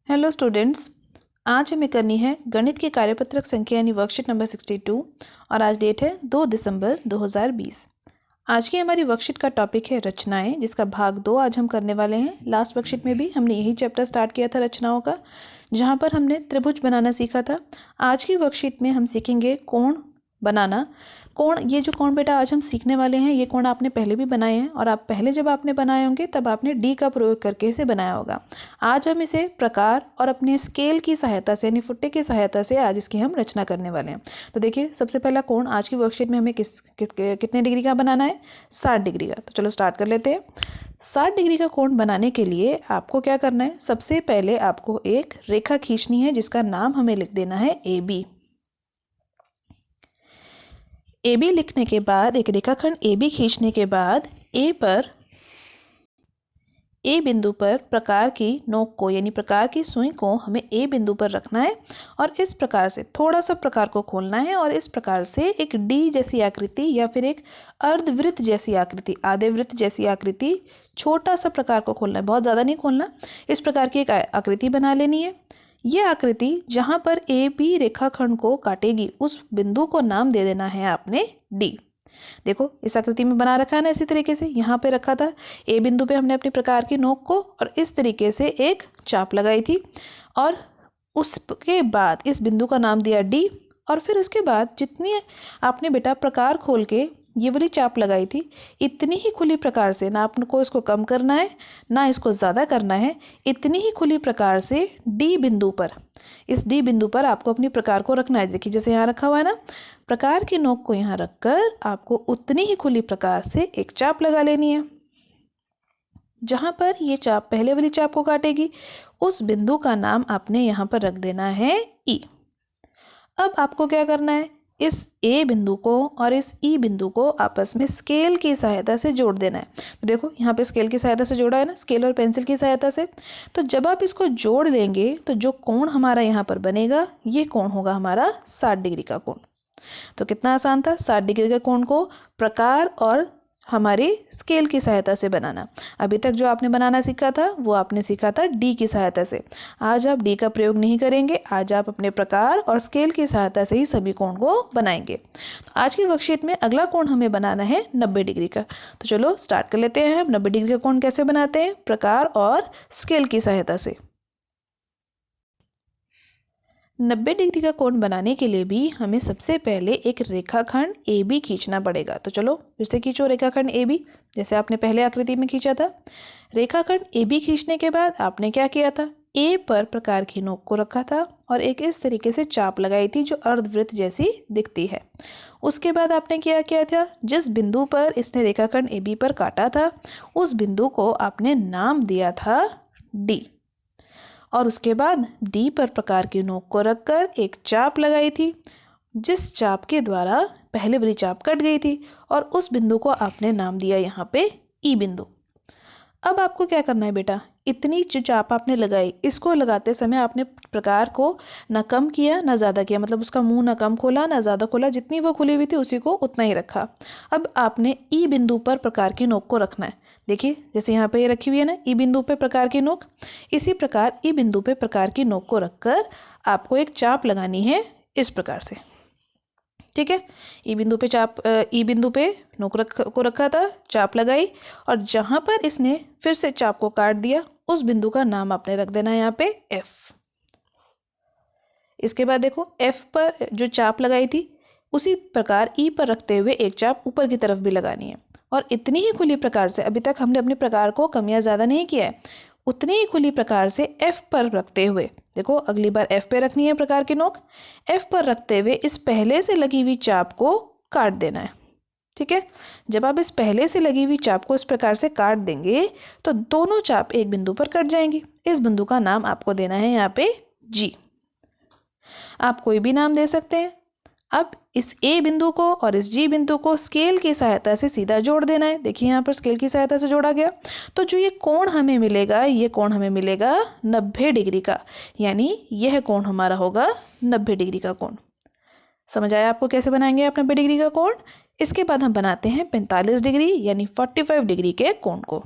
Hello students, आज हमें करनी है गणित की कार्यपत्रक संख्या यानी वर्कशीट नंबर 62 और आज डेट है 2 दिसंबर 2020। आज की हमारी वर्कशीट का टॉपिक है रचनाएं, जिसका भाग 2 आज हम करने वाले हैं। लास्ट वर्कशीट में भी हमने यही चैप्टर स्टार्ट किया था रचनाओं का, जहां पर हमने त्रिभुज बनाना सीखा था। आज की वर्कशीट में हम सीखेंगे कोण बनाना। कोण, ये जो कोण बेटा आज हम सीखने वाले हैं, ये कोण आपने पहले भी बनाए हैं और आप पहले जब आपने बनाए होंगे तब आपने डी का प्रयोग करके इसे बनाया होगा। आज हम इसे प्रकार और अपने स्केल की सहायता से यानी फुट्टे की सहायता से आज इसकी हम रचना करने वाले हैं। तो देखिए, सबसे पहला कोण आज की वर्कशीट में हमें कितने डिग्री का बनाना है? 60 डिग्री का। तो चलो स्टार्ट कर लेते हैं। 60 डिग्री का कोण बनाने के लिए आपको क्या करना है? सबसे पहले आपको एक रेखा खींचनी है जिसका नाम हमें लिख देना है ए बी। ए बी लिखने के बाद एक रेखाखंड ए बी खींचने के बाद ए बिंदु पर प्रकार की नोक को यानी प्रकार की सुई को हमें ए बिंदु पर रखना है और इस प्रकार से थोड़ा सा प्रकार को खोलना है और इस प्रकार से एक डी जैसी आकृति या फिर एक अर्धवृत्त जैसी आकृति, आधे वृत्त जैसी आकृति, छोटा सा प्रकार को खोलना है, बहुत ज़्यादा नहीं खोलना। इस प्रकार की एक आकृति बना लेनी है। ये आकृति जहाँ पर ए बी रेखाखंड को काटेगी उस बिंदु को नाम दे देना है आपने डी। देखो, इस आकृति में बना रखा है ना, इसी तरीके से यहाँ पे रखा था। ए बिंदु पे हमने अपने प्रकार की नोक को और इस तरीके से एक चाप लगाई थी और उसके बाद इस बिंदु का नाम दिया डी। और फिर उसके बाद जितनी आपने बेटा प्रकार खोल के ये वाली चाप लगाई थी, इतनी ही खुली प्रकार से, ना आपको इसको कम करना है ना इसको ज़्यादा करना है, इतनी ही खुली प्रकार से डी बिंदु पर, इस डी बिंदु पर आपको अपनी प्रकार को रखना है। देखिए, जैसे यहाँ रखा हुआ है ना, प्रकार की नोक को यहाँ रखकर आपको उतनी ही खुली प्रकार से एक चाप लगा लेनी है। जहाँ पर ये चाप पहले वाली चाप को काटेगी उस बिंदु का नाम आपने यहाँ पर रख देना है ई। अब आपको क्या करना है? इस ए बिंदु को और इस ई बिंदु को आपस में स्केल की सहायता से जोड़ देना है। तो देखो, यहाँ पे स्केल की सहायता से जोड़ा है ना, स्केल और पेंसिल की सहायता से। तो जब आप इसको जोड़ लेंगे तो जो कोण हमारा यहाँ पर बनेगा, ये कोण होगा हमारा 60 डिग्री का कोण। तो कितना आसान था 60 डिग्री के कोण को प्रकार और हमारे स्केल की सहायता से बनाना। अभी तक जो आपने बनाना सीखा था वो आपने सीखा था डी की सहायता से। आज आप डी का प्रयोग नहीं करेंगे, आज आप अपने प्रकार और स्केल की सहायता से ही सभी कोण को बनाएंगे। तो आज की वर्कशीट में अगला कोण हमें बनाना है 90 डिग्री का। तो चलो स्टार्ट कर लेते हैं। हम 90 डिग्री का कोण कैसे बनाते हैं? प्रकार और स्केल की सहायता से। 90 डिग्री का कोण बनाने के लिए भी हमें सबसे पहले एक रेखाखंड ए बी खींचना पड़ेगा। तो चलो फिर से खींचो रेखाखंड ए बी, जैसे आपने पहले आकृति में खींचा था। रेखाखंड ए बी खींचने के बाद आपने क्या किया था? ए पर प्रकार की नोक को रखा था और एक इस तरीके से चाप लगाई थी जो अर्धवृत्त जैसी दिखती है। उसके बाद आपने क्या किया था? जिस बिंदु पर इसने रेखाखंड ए बी पर काटा था उस बिंदु को आपने नाम दिया था डी और उसके बाद डी पर प्रकार की नोक को रखकर एक चाप लगाई थी, जिस चाप के द्वारा पहले वाली चाप कट गई थी और उस बिंदु को आपने नाम दिया यहाँ पे ई बिंदु। अब आपको क्या करना है बेटा? इतनी जो चाप आपने लगाई, इसको लगाते समय आपने प्रकार को ना कम किया ना ज़्यादा किया, मतलब उसका मुंह ना कम खोला ना ज़्यादा खोला, जितनी वो खुली हुई थी उसी को उतना ही रखा। अब आपने ई बिंदु पर प्रकार की नोक को रखना है। देखिए, जैसे यहाँ पे ये रखी हुई है ना, ई बिंदु पे प्रकार की नोक, इसी प्रकार ई बिंदु पे प्रकार की नोक को रखकर आपको एक चाप लगानी है इस प्रकार से। ठीक है, ई बिंदु पे नोक को रखा था, चाप लगाई और जहाँ पर इसने फिर से चाप को काट दिया उस बिंदु का नाम आपने रख देना है यहाँ पे एफ। इसके बाद देखो, एफ पर जो चाप लगाई थी उसी प्रकार ई पर रखते हुए एक चाप ऊपर की तरफ भी लगानी है और इतनी ही खुली प्रकार से, अभी तक हमने अपने प्रकार को कम या ज़्यादा नहीं किया है, उतनी ही खुली प्रकार से एफ पर रखते हुए, देखो अगली बार एफ पे रखनी है प्रकार की नोक, एफ पर रखते हुए इस पहले से लगी हुई चाप को काट देना है। ठीक है, जब आप इस पहले से लगी हुई चाप को इस प्रकार से काट देंगे तो दोनों चाप एक बिंदु पर कट जाएंगी। इस बिंदु का नाम आपको देना है यहाँ पे जी। आप कोई भी नाम दे सकते हैं। अब इस ए बिंदु को और इस जी बिंदु को स्केल की सहायता से सीधा जोड़ देना है। देखिए, यहाँ पर स्केल की सहायता से जोड़ा गया तो जो ये कोण हमें मिलेगा, ये कोण हमें मिलेगा 90 डिग्री का, यानी यह कोण हमारा होगा 90 डिग्री का कोण। समझ आया आपको कैसे बनाएंगे आप 90 डिग्री का कोण? इसके बाद हम बनाते हैं 45 डिग्री यानी 45 डिग्री के कोण को।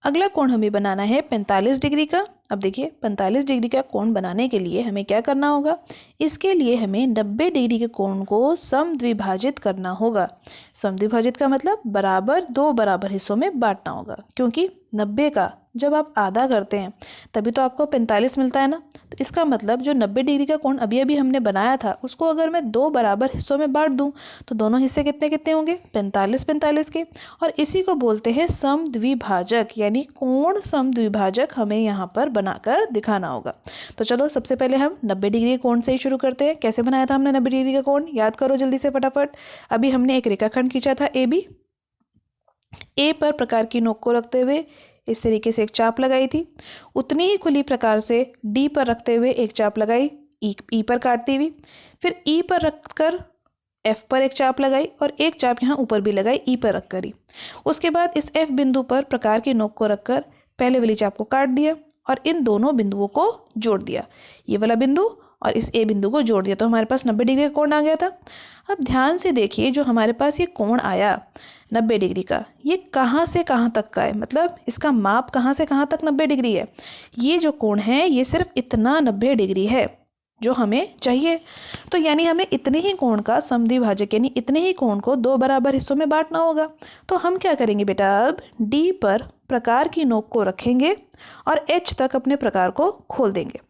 अगला कोण हमें बनाना है 45 डिग्री का। अब देखिए 45 डिग्री का कोण बनाने के लिए हमें क्या करना होगा, इसके लिए हमें 90 डिग्री के कोण को समद्विभाजित करना होगा। समद्विभाजित का मतलब बराबर, दो बराबर हिस्सों में बांटना होगा, क्योंकि 90 का जब आप आधा करते हैं तभी तो आपको 45 मिलता है ना। तो इसका मतलब जो 90 डिग्री का कोण अभी अभी हमने बनाया था उसको अगर मैं दो बराबर हिस्सों में बांट दूं तो दोनों हिस्से कितने कितने होंगे, 45 45 के। और इसी को बोलते हैं समद्विभाजक, यानी कोण समद्विभाजक हमें यहाँ पर बनाकर दिखाना होगा। तो चलो सबसे पहले हम 90 डिग्री के कोण से ही शुरू करते हैं। कैसे बनाया था हमने 90 डिग्री का कोण, याद करो जल्दी से फटाफट। अभी हमने एक रेखाखंड खींचा था ए बी, ए पर प्रकार की नोक को रखते हुए इस तरीके से एक चाप लगाई थी। उतनी ही खुली प्रकार से डी पर रखते हुए एक चाप लगाई, ई पर काटती हुई। फिर ई पर रखकर एफ पर एक चाप लगाई और एक चाप यहाँ ऊपर भी लगाई ई पर रखकर ही। उसके बाद इस एफ बिंदु पर प्रकार की नोक को रखकर पहले वाली चाप को काट दिया और इन दोनों बिंदुओं को जोड़ दिया, ये वाला बिंदु और इस ए बिंदु को जोड़ दिया, तो हमारे पास 90 डिग्री का कोण आ गया था। अब ध्यान से देखिए, जो हमारे पास ये कोण आया 90 डिग्री का, ये कहाँ से कहाँ तक का है, मतलब इसका माप कहाँ से कहाँ तक 90 डिग्री है। ये जो कोण है ये सिर्फ इतना 90 डिग्री है जो हमें चाहिए। तो यानी हमें इतने ही कोण का समद्विभाजक, यानी इतने ही कोण को दो बराबर हिस्सों में बांटना होगा। तो हम क्या करेंगे बेटा, अब डी पर प्रकार की नोक को रखेंगे और एच तक अपने प्रकार को खोल देंगे।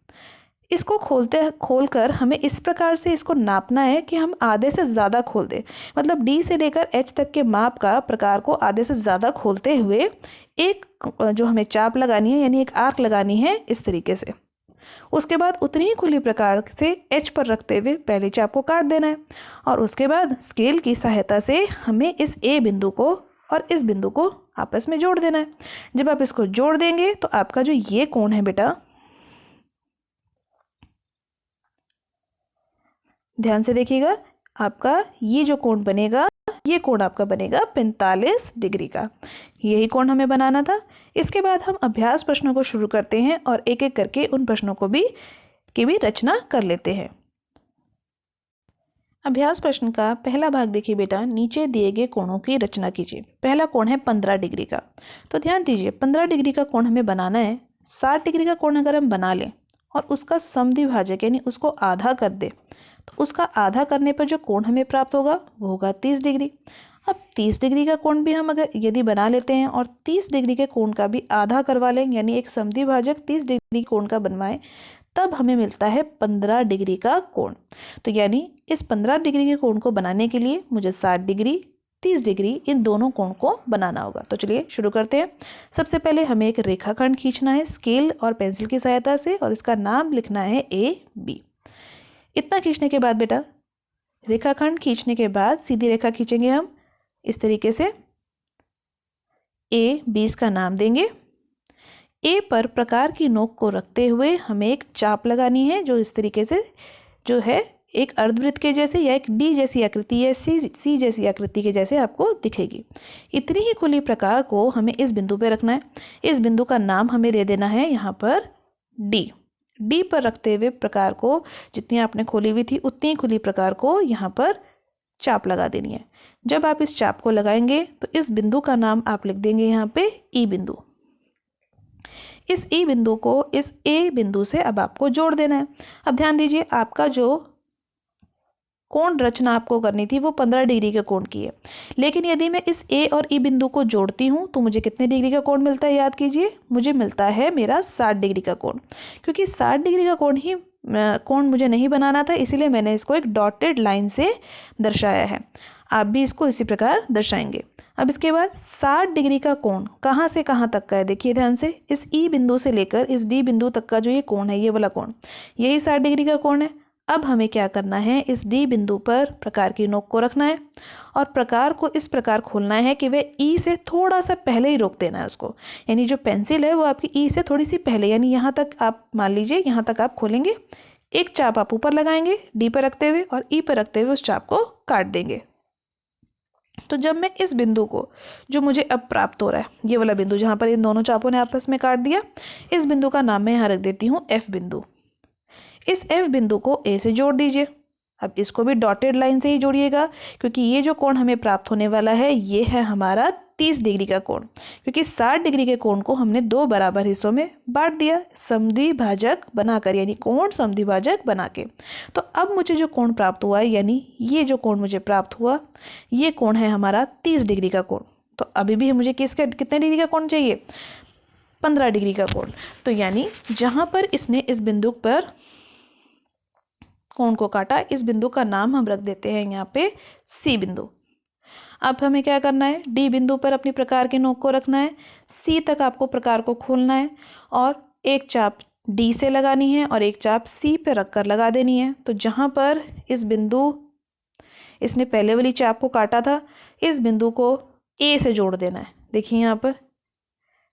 इसको खोलकर हमें इस प्रकार से इसको नापना है कि हम आधे से ज़्यादा खोल दें, मतलब डी से लेकर एच तक के माप का प्रकार को आधे से ज़्यादा खोलते हुए एक जो हमें चाप लगानी है, यानी एक आर्क लगानी है इस तरीके से। उसके बाद उतनी ही खुली प्रकार से एच पर रखते हुए पहले चाप को काट देना है और उसके बाद स्केल की सहायता से हमें इस ए बिंदु को और इस बिंदु को आपस में जोड़ देना है। जब आप इसको जोड़ देंगे तो आपका जो ये कोण है बेटा, ध्यान से देखिएगा, आपका ये जो कोण बनेगा, ये कोण आपका बनेगा 45 डिग्री का। यही कोण हमें बनाना था। इसके बाद हम अभ्यास प्रश्नों को शुरू करते हैं और एक एक करके उन प्रश्नों को भी रचना कर लेते हैं। अभ्यास प्रश्न का पहला भाग देखिए बेटा, नीचे दिए गए कोणों की रचना कीजिए। पहला कोण है 15 डिग्री का। तो ध्यान दीजिए, 15 डिग्री का कोण हमें बनाना है। 60 डिग्री का कोण अगर हम बना लें और उसका समद्विभाजक यानी उसको आधा कर दे तो उसका आधा करने पर जो कोण हमें प्राप्त होगा वो होगा 30 डिग्री। अब 30 डिग्री का कोण भी हम अगर यदि बना लेते हैं और 30 डिग्री के कोण का भी आधा करवा लें, यानी एक समद्विभाजक 30 डिग्री कोण का बनवाएं, तब हमें मिलता है 15 डिग्री का कोण। तो यानी इस 15 डिग्री के कोण को बनाने के लिए मुझे 60 डिग्री 30 डिग्री इन दोनों कोण को बनाना होगा। तो चलिए शुरू करते हैं। सबसे पहले हमें एक रेखाखंड खींचना है स्केल और पेंसिल की सहायता से और इसका नाम लिखना है ए बी। इतना खींचने के बाद बेटा, रेखाखंड खींचने के बाद सीधी रेखा खींचेंगे हम इस तरीके से, ए बी इसका नाम देंगे। ए पर प्रकार की नोक को रखते हुए हमें एक चाप लगानी है जो इस तरीके से जो है एक अर्धवृत्त के जैसे या एक डी जैसी आकृति या सी जैसी आकृति के जैसे आपको दिखेगी। इतनी ही खुली प्रकार को हमें इस बिंदु पे रखना है। इस बिंदु का नाम हमें दे देना है यहाँ पर डी। डी पर रखते हुए प्रकार को जितनी आपने खोली हुई थी उतनी खुली प्रकार को यहाँ पर चाप लगा देनी है। जब आप इस चाप को लगाएंगे तो इस बिंदु का नाम आप लिख देंगे यहाँ पे ई बिंदु। इस ई बिंदु को इस ए बिंदु से अब आपको जोड़ देना है। अब ध्यान दीजिए, आपका जो कोण रचना आपको करनी थी वो 15 डिग्री के कोण की है, लेकिन यदि मैं इस ए और ई बिंदु को जोड़ती हूँ तो मुझे कितने डिग्री का कोण मिलता है, याद कीजिए, मुझे मिलता है मेरा 60 डिग्री का कोण। क्योंकि 60 डिग्री का कोण मुझे नहीं बनाना था, इसीलिए मैंने इसको एक डॉटेड लाइन से दर्शाया है। आप भी इसको इसी प्रकार दर्शाएंगे। अब इसके बाद 60 डिग्री का कोण कहाँ से कहाँ तक का है, देखिए ध्यान से, इस ई बिंदु से लेकर इस डी बिंदु तक का जो ये कोण है, ये वाला कोण, यही 60 डिग्री का कोण है। अब हमें क्या करना है, इस डी बिंदु पर प्रकार की नोक को रखना है और प्रकार को इस प्रकार खोलना है कि वह ई से थोड़ा सा पहले ही रोक देना है उसको, यानी जो पेंसिल है वो आपकी ई से थोड़ी सी पहले, यानी यहाँ तक आप मान लीजिए यहाँ तक आप खोलेंगे। एक चाप आप ऊपर लगाएंगे डी पर रखते हुए और ई पर रखते हुए उस चाप को काट देंगे। तो जब मैं इस बिंदु को जो मुझे अब प्राप्त हो रहा है, ये वाला बिंदु जहाँ पर इन दोनों चापों ने आपस में काट दिया, इस बिंदु का नाम मैं यहाँ रख देती हूँ एफ बिंदु। इस एफ बिंदु को ए से जोड़ दीजिए। अब इसको भी डॉटेड लाइन से ही जोड़िएगा, क्योंकि ये जो कोण हमें प्राप्त होने वाला है ये है हमारा 30 डिग्री का कोण, क्योंकि 60 डिग्री के कोण को हमने दो बराबर हिस्सों में बांट दिया समद्विभाजक बनाकर, यानी कोण समद्विभाजक बना के। तो अब मुझे जो कोण प्राप्त हुआ है, यानी ये जो कोण मुझे प्राप्त हुआ, ये कोण है हमारा 30 डिग्री का कोण। तो अभी भी मुझे किसका कितने डिग्री का कोण चाहिए, 15 डिग्री का कोण। तो यानी जहां पर इसने इस बिंदु पर कोण को काटा, इस बिंदु का नाम हम रख देते हैं यहाँ पे सी बिंदु। अब हमें क्या करना है, डी बिंदु पर अपनी प्रकार के नोक को रखना है, सी तक आपको प्रकार को खोलना है और एक चाप डी से लगानी है और एक चाप सी पे रखकर लगा देनी है। तो जहाँ पर इस बिंदु इसने पहले वाली चाप को काटा था, इस बिंदु को ए से जोड़ देना है। देखिए यहाँ पर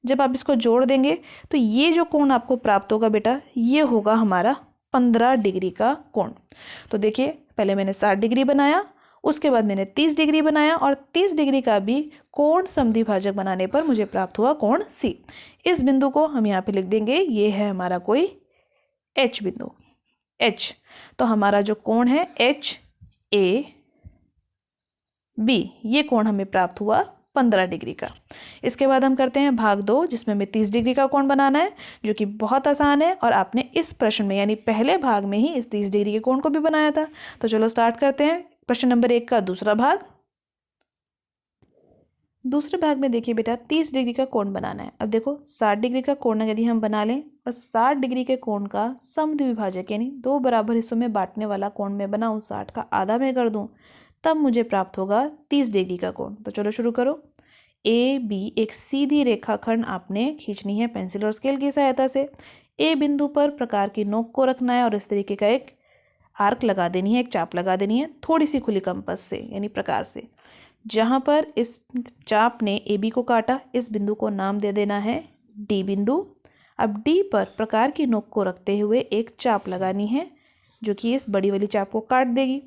जब आप इसको जोड़ देंगे तो ये जो कोण आपको प्राप्त होगा बेटा, ये होगा हमारा 15 डिग्री का कोण। तो देखिए पहले मैंने 60 डिग्री बनाया, उसके बाद मैंने 30 डिग्री बनाया और 30 डिग्री का भी कोण समद्विभाजक बनाने पर मुझे प्राप्त हुआ कोण सी। इस बिंदु को हम यहाँ पे लिख देंगे, ये है हमारा कोई एच बिंदु, एच। तो हमारा जो कोण है एच ए बी, ये कोण हमें प्राप्त हुआ 15 डिग्री का। इसके बाद हम करते हैं भाग 2, जिसमें हमें 30 डिग्री का कोण बनाना है, जो कि बहुत आसान है और आपने इस प्रश्न में यानी पहले भाग में ही इस 30 डिग्री के कोण को भी बनाया था। तो चलो स्टार्ट करते हैं प्रश्न नंबर 1 का दूसरा भाग। दूसरे भाग में देखिए बेटा 30 डिग्री का कोण बनाना है। अब देखो 60 डिग्री का कोण यदि हम बना लें और 60 डिग्री के कोण का समद्विभाजक यानी दो बराबर हिस्सों में बांटने वाला कोण मैं बनाऊँ, 60 का आधा मैं कर दूँ, तब मुझे प्राप्त होगा 30 डिग्री का कोण। तो चलो शुरू करो। ए बी एक सीधी रेखाखंड आपने खींचनी है पेंसिल और स्केल की सहायता से। ए बिंदु पर प्रकार की नोक को रखना है और इस तरीके का एक आर्क लगा देनी है, एक चाप लगा देनी है, थोड़ी सी खुली कंपास से यानी प्रकार से। जहाँ पर इस चाप ने ए बी को काटा, इस बिंदु को नाम दे देना है डी बिंदु। अब डी पर प्रकार की नोक को रखते हुए एक चाप लगानी है, जो कि इस बड़ी वाली चाप को काट देगी।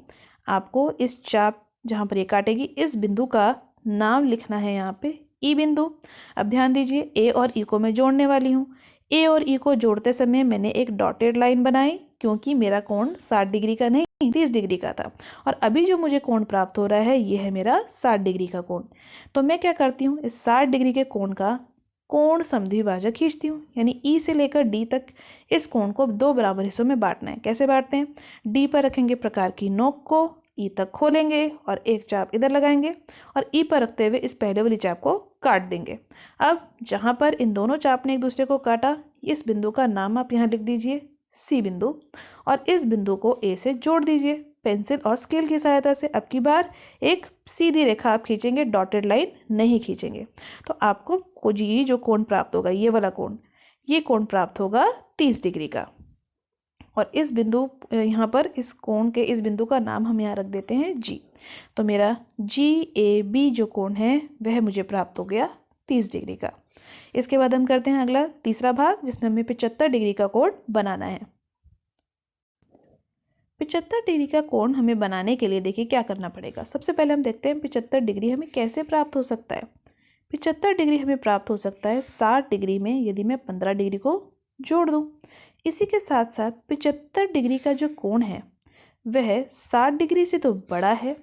आपको इस चाप जहाँ पर ये काटेगी, इस बिंदु का नाम लिखना है यहाँ पे ई बिंदु। अब ध्यान दीजिए ए और ई को मैं जोड़ने वाली हूँ। ए और ई को जोड़ते समय मैंने एक डॉटेड लाइन बनाई, क्योंकि मेरा कोण 60 डिग्री का नहीं 30 डिग्री का था और अभी जो मुझे कोण प्राप्त हो रहा है ये है मेरा 60 डिग्री का कोण। तो मैं क्या करती हूँ, इस 60 डिग्री के कोण का कोण समद्विभाजक खींचती हूँ, यानी ई से लेकर डी तक इस कोण को दो बराबर हिस्सों में बांटना है। कैसे बांटते हैं, डी पर रखेंगे प्रकार की नोक को, ई तक खोलेंगे और एक चाप इधर लगाएंगे और ई पर रखते हुए इस पहले वाली चाप को काट देंगे। अब जहाँ पर इन दोनों चाप ने एक दूसरे को काटा, इस बिंदु का नाम आप यहाँ लिख दीजिए सी बिंदु और इस बिंदु को ए से जोड़ दीजिए पेंसिल और स्केल की सहायता से। अब की बार एक सीधी रेखा आप खींचेंगे, डॉटेड लाइन नहीं खींचेंगे। तो आपको ये जो कोण प्राप्त होगा, ये वाला कोण, ये कोण प्राप्त होगा 30 डिग्री का। और इस बिंदु यहाँ पर इस कोण के इस बिंदु का नाम हम यहाँ रख देते हैं जी। तो मेरा जी ए बी जो कोण है वह मुझे प्राप्त हो गया 30 डिग्री का। इसके बाद हम करते हैं अगला तीसरा भाग, जिसमें हमें 75 डिग्री का कोण बनाना है। 75 डिग्री का कोण हमें बनाने के लिए देखिए क्या करना पड़ेगा। सबसे पहले हम देखते हैं 75 डिग्री हमें कैसे प्राप्त हो सकता है। 75 डिग्री हमें प्राप्त हो सकता है 60 डिग्री में यदि मैं 15 डिग्री को जोड़ दूँ। इसी के साथ साथ 75 डिग्री का जो कोण है वह 60 डिग्री से तो बड़ा है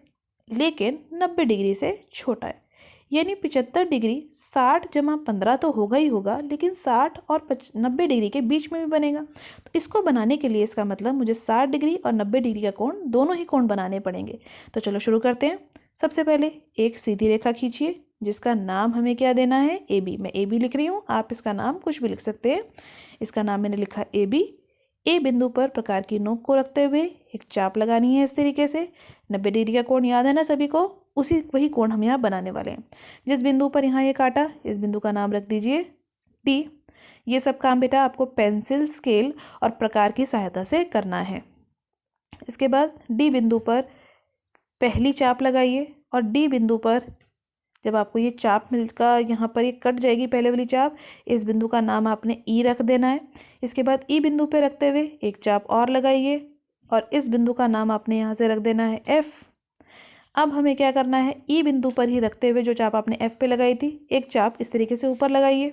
लेकिन 90 डिग्री से छोटा है, यानी 75 डिग्री 60 जमा 15 तो होगा ही होगा, लेकिन 60 और 90 डिग्री के बीच में भी बनेगा। तो इसको बनाने के लिए इसका मतलब मुझे 60 डिग्री और 90 डिग्री का कोण दोनों ही कोण बनाने पड़ेंगे। तो चलो शुरू करते हैं। सबसे पहले एक सीधी रेखा खींचिए जिसका नाम हमें क्या देना है, ए बी। मैं ए बी लिख रही हूँ, आप इसका नाम कुछ भी लिख सकते हैं। इसका नाम मैंने लिखा ए बी। ए बिंदु पर प्रकार की नोक को रखते हुए एक चाप लगानी है इस तरीके से। 90 डिग्री का कोण याद है ना सभी को, वही कोण हम यहाँ बनाने वाले हैं। जिस बिंदु पर यहाँ ये काटा, इस बिंदु का नाम रख दीजिए डी। ये सब काम बेटा आपको पेंसिल, स्केल और प्रकार की सहायता से करना है। इसके बाद डी बिंदु पर पहली चाप लगाइए और डी बिंदु पर जब आपको ये चाप मिलकर यहाँ पर ये कट जाएगी पहले वाली चाप, इस बिंदु का नाम आपने ई रख देना है। इसके बाद ई बिंदु पे रखते हुए एक चाप और लगाइए और इस बिंदु का नाम आपने यहाँ से रख देना है एफ। अब हमें क्या करना है, ई बिंदु पर ही रखते हुए जो चाप आपने एफ पे लगाई थी, एक चाप इस तरीके से ऊपर लगाइए।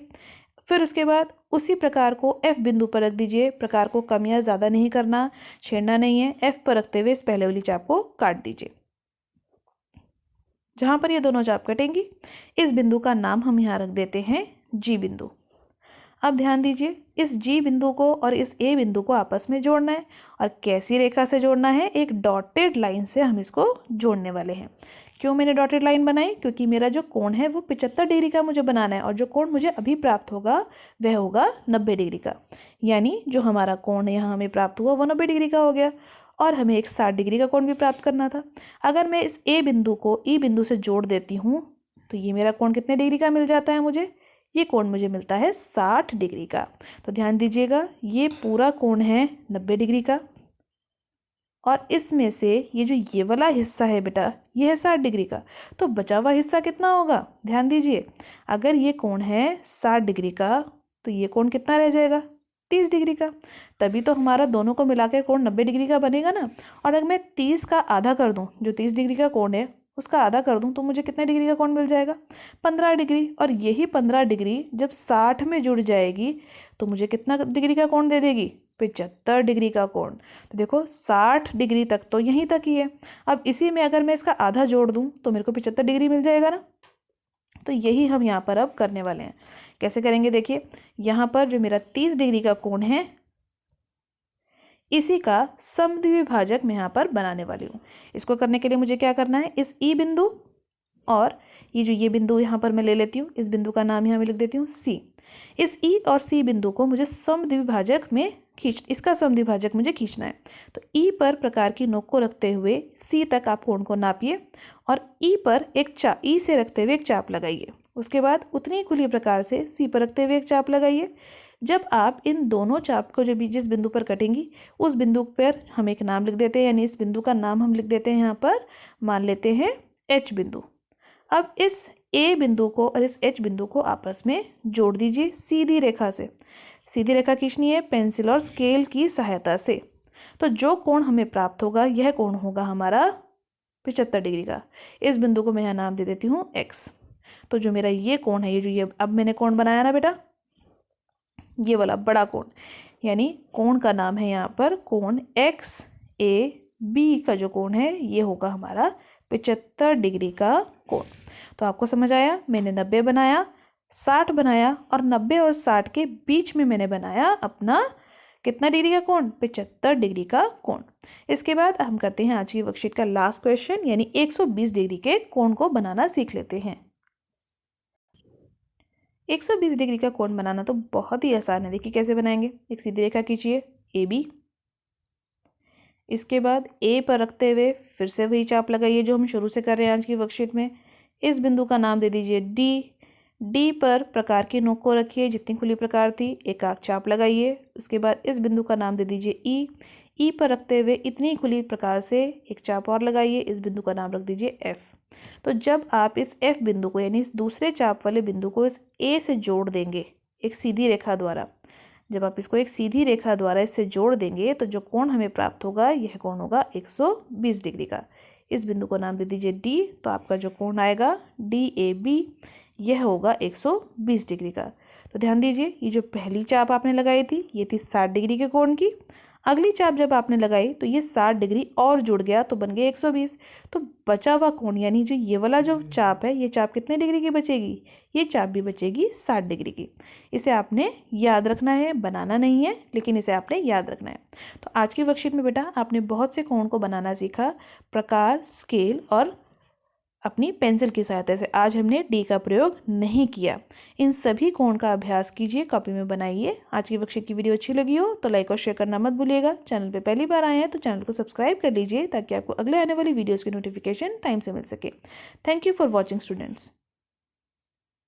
फिर उसके बाद उसी प्रकार को एफ बिंदु पर रख दीजिए। प्रकार को कम या ज़्यादा नहीं करना, छेड़ना नहीं है। एफ पर रखते हुए इस पहले वाली चाप को काट दीजिए। जहाँ पर ये दोनों चाप कटेंगी। इस बिंदु का नाम हम यहाँ रख देते हैं जी बिंदु। अब ध्यान दीजिए, इस जी बिंदु को और इस ए बिंदु को आपस में जोड़ना है। और कैसी रेखा से जोड़ना है? एक डॉटेड लाइन से हम इसको जोड़ने वाले हैं। क्यों मैंने डॉटेड लाइन बनाई? क्योंकि मेरा जो कोण है वो 75 डिग्री का मुझे बनाना है, और जो कोण मुझे अभी प्राप्त होगा वह होगा 90 डिग्री का। यानी जो हमारा कोण यहाँ हमें प्राप्त हुआ वो 90 डिग्री का हो गया, और हमें एक 60 डिग्री का कोण भी प्राप्त करना था। अगर मैं इस ए बिंदु को ई बिंदु से जोड़ देती हूँ तो ये मेरा कोण कितने डिग्री का मिल जाता है मुझे? ये कोण मुझे मिलता है 60 डिग्री का। तो ध्यान दीजिएगा, ये पूरा कोण है 90 डिग्री का, और इसमें से ये जो ये वाला हिस्सा है बेटा, ये है 60 डिग्री का। तो बचा हुआ हिस्सा कितना होगा? ध्यान दीजिए, अगर ये कोण है 60 डिग्री का तो ये कोण कितना रह जाएगा? 30 डिग्री का। तभी तो हमारा दोनों को मिलाकर कोण 90 डिग्री का बनेगा ना। और अगर मैं 30 का आधा कर दूं, जो 30 डिग्री का कोण है उसका आधा कर दूं, तो मुझे कितने डिग्री का कोण मिल जाएगा? 15 डिग्री। और यही 15 डिग्री जब 60 में जुड़ जाएगी तो मुझे कितना डिग्री का कोण दे देगी? 75 डिग्री का कोण। तो देखो 60 डिग्री तक तो यहीं तक ही है। अब इसी में अगर मैं इसका आधा जोड़ दूं तो मेरे को 75 डिग्री मिल जाएगा ना। तो यही हम यहाँ पर अब करने वाले हैं। कैसे करेंगे? देखिए, यहाँ पर जो मेरा 30 डिग्री का कोण है इसी का समद्विभाजक मैं यहाँ पर बनाने वाली हूँ। इसको करने के लिए मुझे क्या करना है? इस ई बिंदु और ये बिंदु यहाँ पर मैं ले लेती हूँ, इस बिंदु का नाम यहाँ मैं लिख देती हूँ सी। इस ई और सी बिंदु को मुझे समद्विभाजक में इसका समद्विभाजक मुझे खींचना है। तो ई पर प्रकार की नोक को रखते हुए सी तक आप कोण को नापिए, और ई पर ई से रखते हुए एक चाप लगाइए। उसके बाद उतनी खुली प्रकार से सी पर रखते हुए एक चाप लगाइए। जब आप इन दोनों चाप को जब जिस बिंदु पर कटेंगी उस बिंदु पर हम एक नाम लिख देते हैं, यानी इस बिंदु का नाम हम लिख देते हैं यहाँ पर, मान लेते हैं एच बिंदु। अब इस ए बिंदु को और इस एच बिंदु को आपस में जोड़ दीजिए सीधी रेखा से। सीधी रेखा खींचनी है पेंसिल और स्केल की सहायता से। तो जो कोण हमें प्राप्त होगा यह कोण होगा हमारा 75 डिग्री का। इस बिंदु को मैं यहाँ नाम दे देती हूँ एक्स। तो जो मेरा ये कोण है, ये अब मैंने कोण बनाया ना बेटा, ये वाला बड़ा कोण, यानी कोण का नाम है यहाँ पर कोण एक्स ए बी का जो कोण है ये होगा हमारा 75 डिग्री का कोण। तो आपको समझ आया, मैंने 90 बनाया, 60 बनाया, और 90 और 60 के बीच में मैंने बनाया अपना कितना डिग्री का कोण? 75 डिग्री का कोण। इसके बाद हम करते हैं आज की वर्कशीट का लास्ट क्वेश्चन, यानी 120 डिग्री के कोण को बनाना सीख लेते हैं। 120 डिग्री का कोण बनाना तो बहुत ही आसान है। देखिए कैसे बनाएंगे। एक सीधी रेखा खींचिए ए बी, इसके बाद ए पर रखते हुए फिर से वही चाप लगाइए जो हम शुरू से कर रहे हैं आज की वर्कशीट में। इस बिंदु का नाम दे दीजिए डी। डी पर प्रकार की नोक को रखिए जितनी खुली प्रकार थी, एक आग चाप लगाइए। उसके बाद इस बिंदु का नाम दे दीजिए ई। ई पर रखते हुए इतनी खुली प्रकार से एक चाप और लगाइए। इस बिंदु का नाम रख दीजिए एफ। तो जब आप इस एफ बिंदु को यानी इस दूसरे चाप वाले बिंदु को इस ए से जोड़ देंगे एक सीधी रेखा द्वारा, जब आप इसको एक सीधी रेखा द्वारा इससे जोड़ देंगे तो जो कोण हमें प्राप्त होगा यह कोण होगा 120 डिग्री का। इस बिंदु को नाम दे दीजिए डी। तो आपका जो कोण आएगा डी ए बी यह होगा 120 डिग्री का। तो ध्यान दीजिए, ये जो पहली चाप आपने लगाई थी ये थी 60 डिग्री के कोण की। अगली चाप जब आपने लगाई तो ये 60 डिग्री और जुड़ गया तो बन गया 120। तो बचा हुआ कोण यानी जो ये वाला जो चाप है ये चाप कितने डिग्री की बचेगी? ये चाप भी बचेगी 60 डिग्री की। इसे आपने याद रखना है, बनाना नहीं है, लेकिन इसे आपने याद रखना है। तो आज की वर्कशीट में बेटा आपने बहुत से कोण को बनाना सीखा, प्रकार, स्केल और अपनी पेंसिल की सहायता से। आज हमने डी का प्रयोग नहीं किया। इन सभी कोण का अभ्यास कीजिए, कॉपी में बनाइए। आज की वर्कशीट की वीडियो अच्छी लगी हो तो लाइक और शेयर करना मत भूलिएगा। चैनल पे पहली बार आए हैं तो चैनल को सब्सक्राइब कर लीजिए ताकि आपको अगले आने वाली वीडियोज़ की नोटिफिकेशन टाइम से मिल सके। Thank you for watching students.